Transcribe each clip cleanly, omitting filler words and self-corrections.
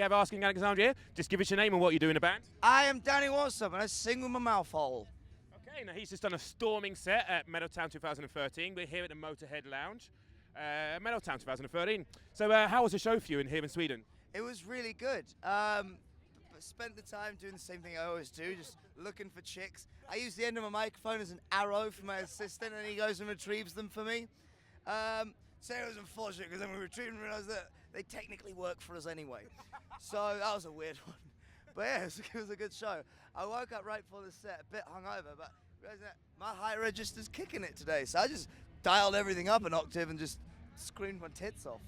have Asking Alexandria. Just give us your name and what you do in the band. I am Danny Worsnop and I sing with my mouth hole. Okay, now he's just done a storming set at Metaltown 2013. We're here at the Motorhead Lounge, Metaltown 2013. So how was the show for you here in Sweden? It was really good. Spent the time doing the same thing I always do, just looking for chicks. I use the end of my microphone as an arrow for my assistant, and he goes and retrieves them for me. So it was unfortunate because then we retrieved them and realized that they technically work for us anyway. So that was a weird one. But yeah, it was a good show. I woke up right before the set, a bit hungover, but realized that my high register's kicking it today. So I just dialed everything up an octave and just screamed my tits off.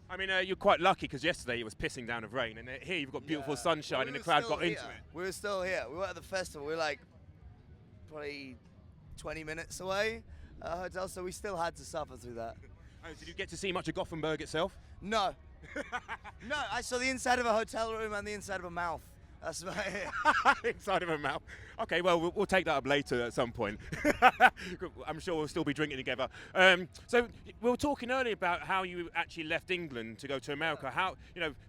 I mean, you're quite lucky because yesterday it was pissing down with rain, and here you've got beautiful sunshine, and the crowd got into it. We were still here. We were at the festival. We were like probably 20 minutes away at a hotel, so we still had to suffer through that. Oh, did you get to see much of Gothenburg itself? No. No, I saw the inside of a hotel room and the inside of a mouth. That's about it. Inside of a mouth. Okay, well, we'll take that up later at some point. I'm sure we'll still be drinking together. So we were talking earlier about how you actually left England to go to America. How,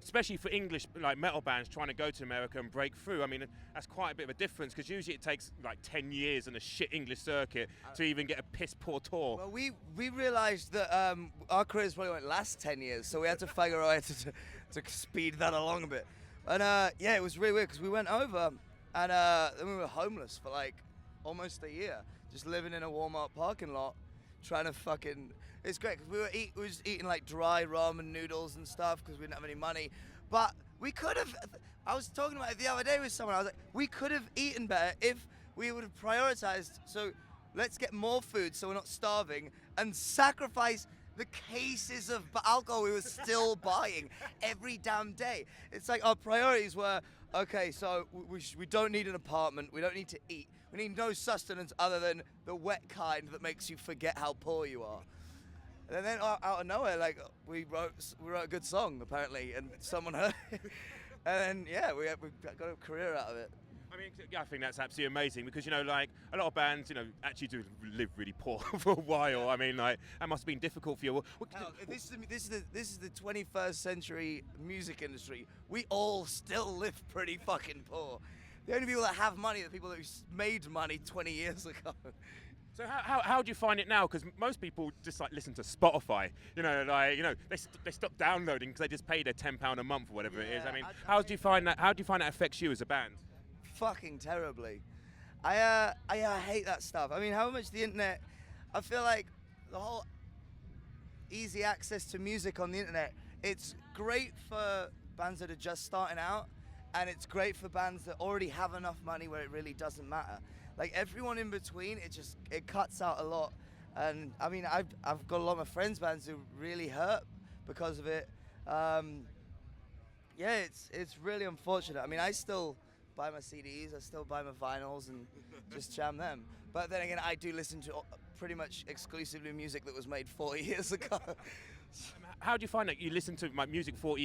especially for English like metal bands trying to go to America and break through. I mean, that's quite a bit of a difference because usually it takes like 10 years in a shit English circuit to even get a piss poor tour. Well, we realised that our careers probably won't last 10 years, so we had to figure out a way to speed that along a bit. And yeah, it was really weird because we went over and then we were homeless for like almost a year, just living in a Walmart parking lot, trying to fucking. It's great because we were just eating like dry ramen noodles and stuff because we didn't have any money. But we could have. I was talking about it the other day with someone. I was like, we could have eaten better if we would have prioritized. So let's get more food so we're not starving and sacrifice the cases of alcohol we were still buying every damn day. It's like our priorities were, okay, so we don't need an apartment, we don't need to eat, we need no sustenance other than the wet kind that makes you forget how poor you are. And then out of nowhere, like, we wrote a good song, apparently, and someone heard it. And then, yeah, we got a career out of it. I mean, I think that's absolutely amazing because, like a lot of bands, actually do live really poor for a while. I mean, like, that must have been difficult for you. Hell, this is the 21st century music industry. We all still live pretty fucking poor. The only people that have money are the people that made money 20 years ago. So how do you find it now? Because most people just like listen to Spotify. They stop downloading because they just pay their £10 a month or whatever it is. I mean, how do you find that? How do you find that affects you as a band? Fucking terribly. I hate that stuff. I mean, how much the internet, I feel like the whole easy access to music on the internet, it's great for bands that are just starting out, and it's great for bands that already have enough money where it really doesn't matter. Like everyone in between, it cuts out a lot. And I mean, I've got a lot of my friends' bands who really hurt because of it. Yeah, it's really unfortunate. I mean, I still buy my CDs, I still buy my vinyls and just jam them. But then again, I do listen to pretty much exclusively music that was made 40 years ago. How do you find that you listen to my music 40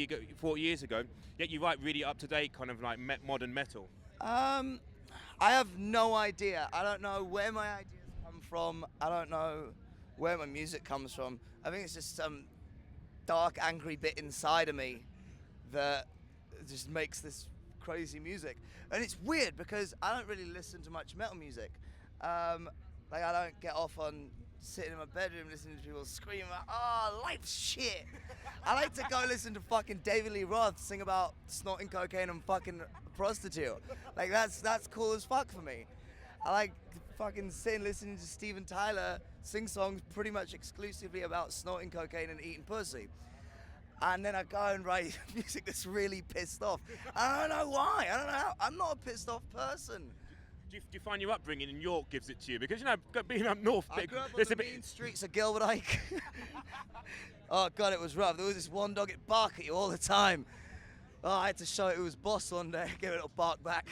years ago, yet you write really up-to-date kind of like modern metal? I have no idea. I don't know where my ideas come from. I don't know where my music comes from. I think it's just some dark, angry bit inside of me that just makes this crazy music. And it's weird because I don't really listen to much metal music. Like I don't get off on sitting in my bedroom listening to people screaming like, oh, life's shit. I like to go listen to fucking David Lee Roth sing about snorting cocaine and fucking a prostitute. Like that's cool as fuck for me. I like fucking sitting listening to Steven Tyler sing songs pretty much exclusively about snorting cocaine and eating pussy. And then I go and write music that's really pissed off. I don't know why. I don't know how. I'm not a pissed off person. Do you find your upbringing in York gives it to you? Because, being up north... I grew up on the mean streets of Gilbert Ike. Oh, God, it was rough. There was this one dog, it barked at you all the time. Oh, I had to show it was boss one day, give it a bark back.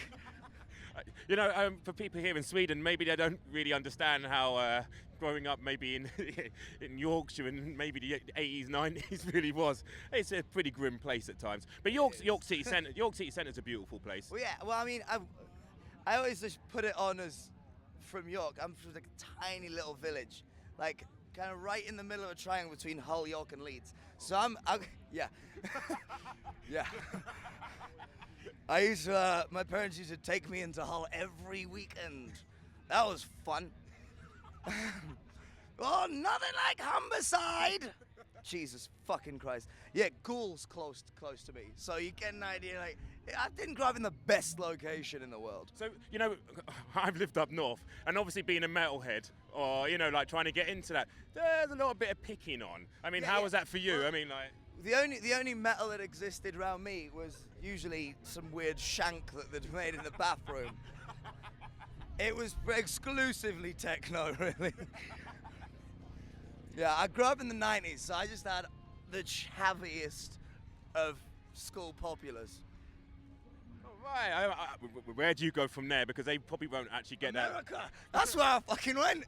For people here in Sweden, maybe they don't really understand how growing up maybe in Yorkshire and maybe the 80s, 90s really was. It's a pretty grim place at times. But York City Centre is a beautiful place. Well, yeah. Well, I mean, I always just put it on as from York. I'm from like a tiny little village, like kind of right in the middle of a triangle between Hull, York, and Leeds. So yeah. Yeah. My parents used to take me into Hull every weekend. That was fun. Oh, nothing like Humberside. Jesus fucking Christ. Yeah, Ghoul's close to me. So you get an idea, like, I didn't grow up in the best location in the world. So, you know, I've lived up north, and obviously being a metalhead, or, you know, like trying to get into that, there's a little bit of picking on. I mean, how was that for you? I mean, like... The only metal that existed around me was usually some weird shank that they'd made in the bathroom. It was exclusively techno, really. Yeah, I grew up in the 90s, so I just had the chavviest of school populars. Right, where do you go from there? Because they probably won't actually get America. That's where I fucking went.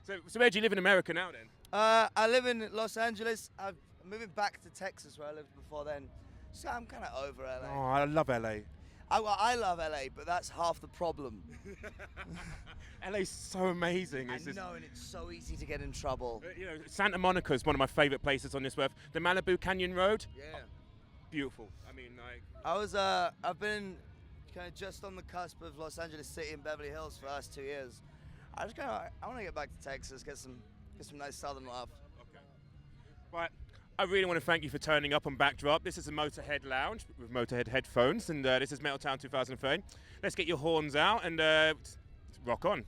So where do you live in America now then? I live in Los Angeles. I'm moving back to Texas where I lived before then. So I'm kind of over LA. Oh, I love LA. I love LA, but that's half the problem. LA's so amazing. I know, and it's so easy to get in trouble. You know, Santa Monica is one of my favorite places on this earth. The Malibu Canyon Road. Yeah. Beautiful. I mean, like... I've been kind of just on the cusp of Los Angeles City and Beverly Hills for the last 2 years. I want to get back to Texas, get some nice southern love. Okay. Right. I really want to thank you for turning up on Backdrop. This is the Motorhead Lounge with Motorhead headphones, and this is Metaltown 2003. Let's get your horns out and rock on.